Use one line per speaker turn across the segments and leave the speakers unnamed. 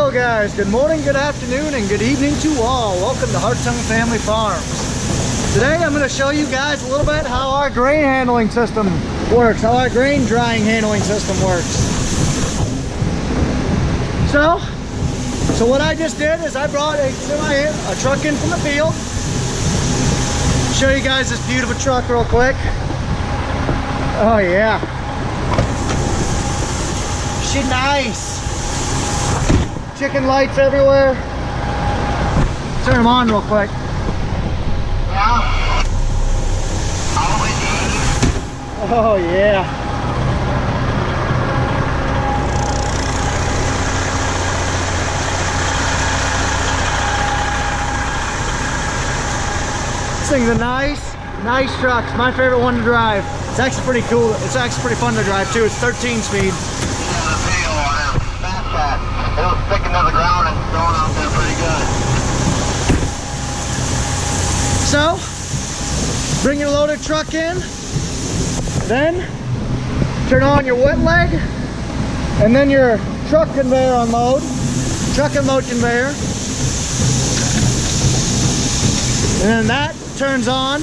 Hello guys, good morning, good afternoon, and good evening to all. Welcome to Hartung Family Farms. Today I'm going to show you guys a little bit how our grain handling system works, how our grain drying handling system works. So what I just did is I brought a truck in from the field. Show you guys this beautiful truck real quick. Oh yeah. She nice. Chicken lights everywhere. Turn them on real quick.
Yeah.
Oh yeah. This thing's a nice truck. It's my favorite one to drive. It's actually pretty cool. It's actually pretty fun to drive too. It's 13 speed.
It was sticking to the ground and throwing out there pretty good.
So, bring your loaded truck in, then turn on your wet leg, and then your truck conveyor unload, truck unload conveyor, and then that turns on.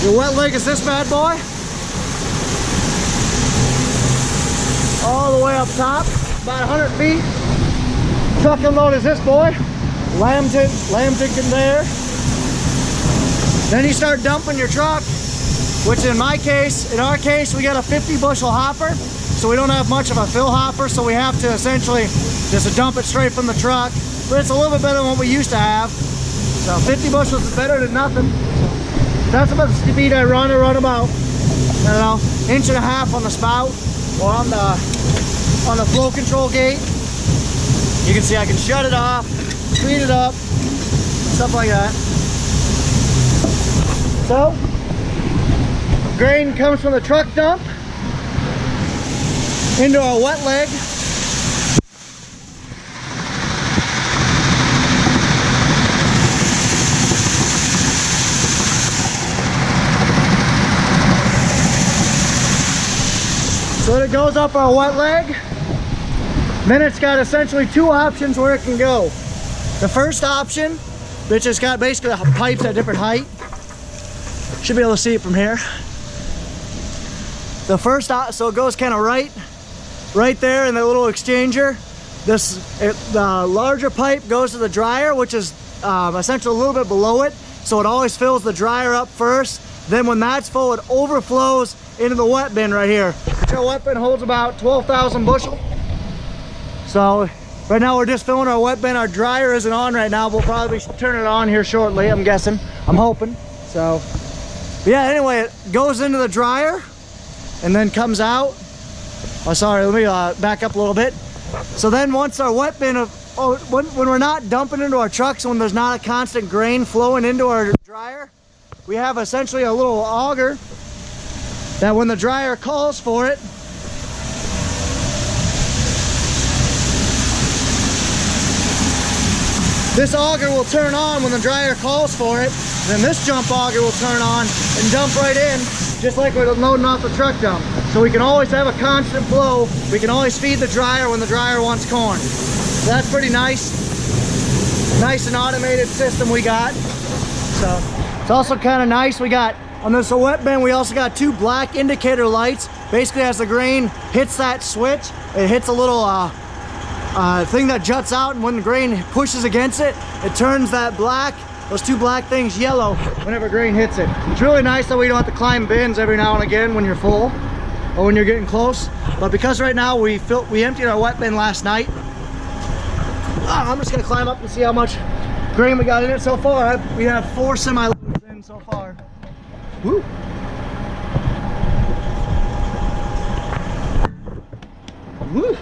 Your wet leg is this bad boy, all the way up top. About 100 feet. Truck unload is this boy. Lambton conveyor. Then you start dumping your truck, which in our case, we got a 50 bushel hopper, so we don't have much of a fill hopper, so we have to essentially just dump it straight from the truck. But it's a little bit better than what we used to have. So 50 bushels is better than nothing. So that's about the speed I run. I run about, I don't know, 1.5 inches on the spout or on the flow control gate. You can see I can shut it off, speed it up, stuff like that. So, grain comes from the truck dump into our wet leg. So it goes up our wet leg. Then it's got essentially two options where it can go. The first option, which has got basically the pipes at different height. Should be able to see it from here. The first, so it goes kind of right there in the little exchanger. The larger pipe goes to the dryer, which is essentially a little bit below it. So it always fills the dryer up first. Then when that's full, it overflows into the wet bin right here. Our wet bin holds about 12,000 bushel. So right now we're just filling our wet bin. Our dryer isn't on right now. We'll probably turn it on here shortly, I'm guessing. I'm hoping. So yeah, anyway, it goes into the dryer and then comes out. Oh, sorry, let me back up a little bit. So then once our wet bin, when we're not dumping into our trucks, when there's not a constant grain flowing into our dryer, we have essentially a little auger that when the dryer calls for it, this auger will turn on when the dryer calls for it. Then this jump auger will turn on and dump right in, just like we're loading off the truck dump. So we can always have a constant flow. We can always feed the dryer when the dryer wants corn. So that's pretty nice. Nice and automated system we got. So it's also kind of nice. We got, on this wet bin, we also got two black indicator lights. Basically, as the grain hits that switch, it hits a little thing that juts out, and when the grain pushes against it, it turns those two black things yellow whenever grain hits it. It's really nice that we don't have to climb bins every now and again when you're full or when you're getting close. But because right now we emptied our wet bin last night, I'm just gonna climb up and see how much grain we got in it so far. We have 4 semi-loads in so far. Woo! Woo!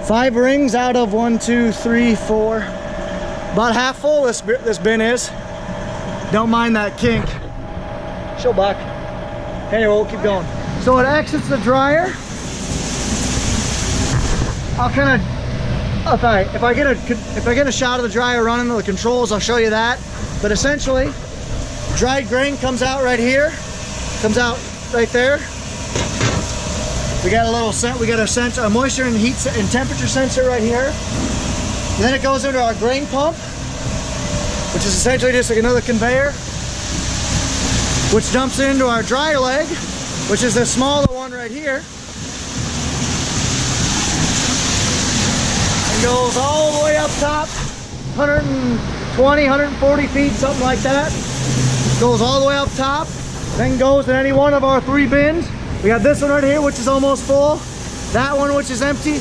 5 rings out of 1, 2, 3, 4. About half full this bin is. Don't mind that kink. Show back. Anyway, we'll keep going. So it exits the dryer. I'll kind of, if I get a shot of the dryer running the controls, I'll show you that. But essentially, dried grain comes out right here. comes out right there. We got a little we got our sensor, a moisture and heat and temperature sensor right here. And then it goes into our grain pump, which is essentially just like another conveyor, which dumps into our dryer leg, which is the smaller one right here. And goes all the way up top, 120, 140 feet, something like that. Goes all the way up top, then goes in any one of our 3 bins. We got this one right here, which is almost full, that one which is empty,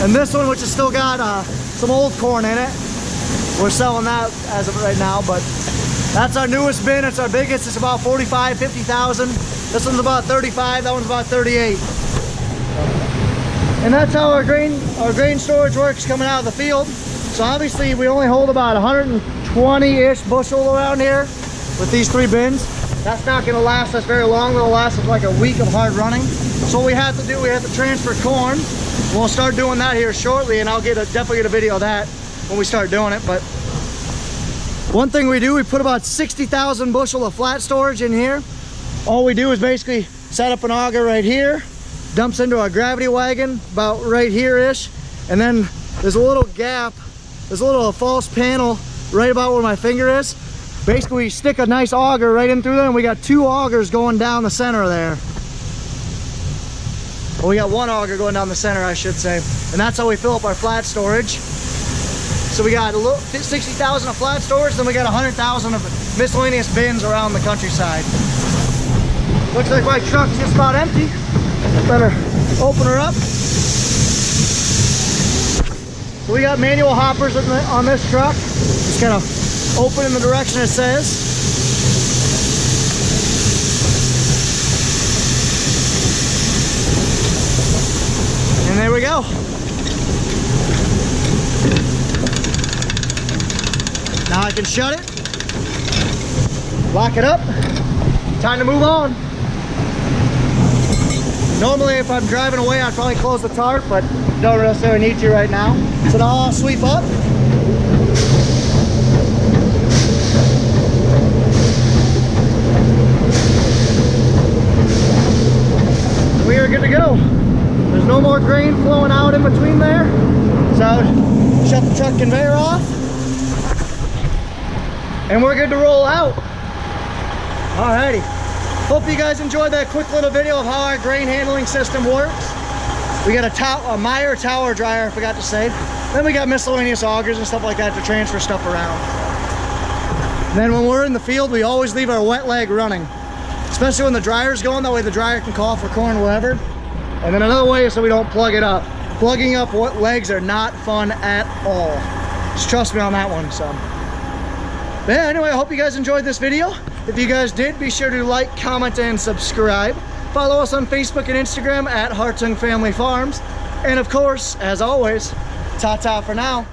and this one which has still got some old corn in it. We're selling that as of right now, but that's our newest bin. It's our biggest. It's about 45, 50,000. This one's about 35, that one's about 38. And that's how our grain storage works coming out of the field. So obviously we only hold about 120-ish bushel around here with these 3 bins. That's not going to last us very long. It'll last us like a week of hard running. So what we have to do, we have to transfer corn. We'll start doing that here shortly, and I'll definitely get a video of that when we start doing it. But one thing we do, we put about 60,000 bushel of flat storage in here. All we do is basically set up an auger right here, dumps into our gravity wagon about right here-ish, and then there's a little gap, there's a little false panel right about where my finger is. Basically, we stick a nice auger right in through there, and we got 2 augers going down the center there. Well, we got 1 auger going down the center, I should say. And that's how we fill up our flat storage. So we got 60,000 of flat storage, then we got 100,000 of miscellaneous bins around the countryside. Looks like my truck's just about empty. Better open her up. So we got manual hoppers on this truck. Just kind of open in the direction it says. And there we go. Now I can shut it, lock it up, time to move on. Normally if I'm driving away I'd probably close the tarp, but don't necessarily need to right now. So now I'll sweep up. We are good to go. There's no more grain flowing out in between there. So shut the truck conveyor off. And we're good to roll out. Alrighty. Hope you guys enjoyed that quick little video of how our grain handling system works. We got a Meyer tower dryer, I forgot to say. Then we got miscellaneous augers and stuff like that to transfer stuff around. And then when we're in the field, we always leave our wet leg running. Especially when the dryer's going, that way the dryer can call for corn, whatever. And then another way is so we don't plug it up. Plugging up wet legs are not fun at all. Just trust me on that one, so. But yeah, anyway, I hope you guys enjoyed this video. If you guys did, be sure to like, comment, and subscribe. Follow us on Facebook and Instagram at Hartung Family Farms. And of course, as always, ta-ta for now.